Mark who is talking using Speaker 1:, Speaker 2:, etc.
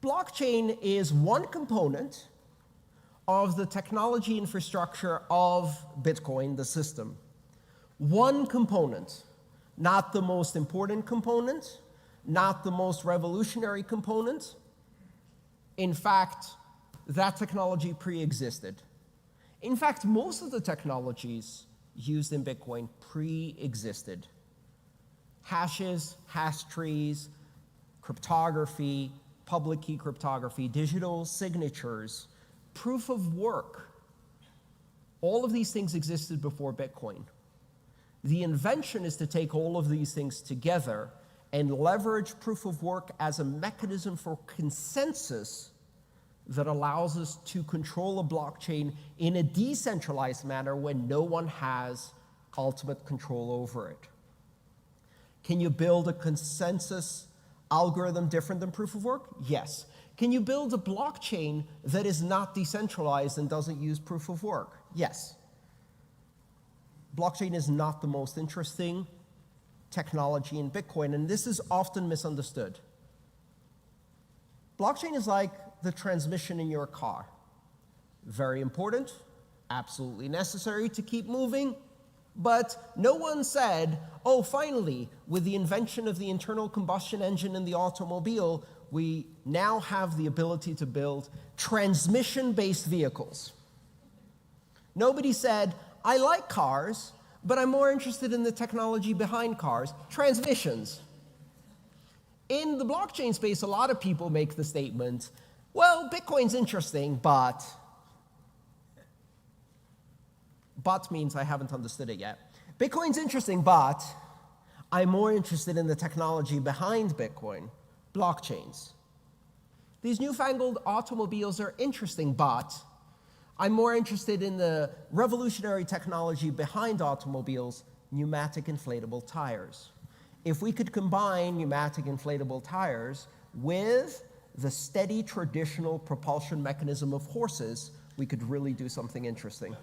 Speaker 1: Blockchain is one component of the technology infrastructure of Bitcoin, the system. One component, not the most important component, not the most revolutionary component. In fact, that technology pre-existed. In fact, most of the technologies used in Bitcoin pre-existed. Hashes, hash trees, cryptography, public key cryptography, digital signatures, proof of work. All of these things existed before Bitcoin. The invention is to take all of these things together and leverage proof of work as a mechanism for consensus that allows us to control a blockchain in a decentralized manner when no one has ultimate control over it. Can you build a consensus algorithm different than proof of work? Yes. Can you build a blockchain that is not decentralized and doesn't use proof of work? Yes. Blockchain is not the most interesting technology in Bitcoin, and this is often misunderstood. Blockchain is like the transmission in your car. Very important, absolutely necessary to keep moving, but no one said, oh, finally, with the invention of the internal combustion engine in the automobile, we now have the ability to build transmission-based vehicles. Nobody said, I like cars, but I'm more interested in the technology behind cars, transmissions. In the blockchain space, a lot of people make the statement, well, Bitcoin's interesting, but means I haven't understood it yet. Bitcoin's interesting, but I'm more interested in the technology behind Bitcoin, blockchains. These newfangled automobiles are interesting, but I'm more interested in the revolutionary technology behind automobiles, pneumatic inflatable tires. If we could combine pneumatic inflatable tires with the steady traditional propulsion mechanism of horses, we could really do something interesting.